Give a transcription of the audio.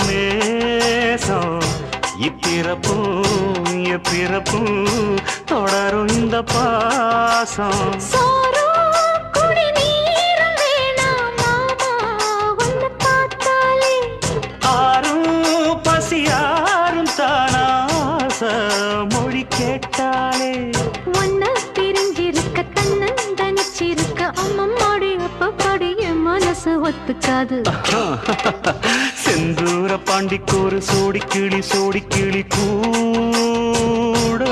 நேசம் இப்பிறப்பும் எப்பிறப்பும் தொடரும் இந்த பாசம் பசியாரும் தானாச மொழி கேட்டாலே ஒன்ன பிரிஞ்சிருக்க தன்னந்தனிச்சிருக்க அம்மம்மாடி அப்பப்பாடி என் மனசு ஒத்துக்காது செந்தூர பாண்டிக்கோரு சோடி கிளி கூட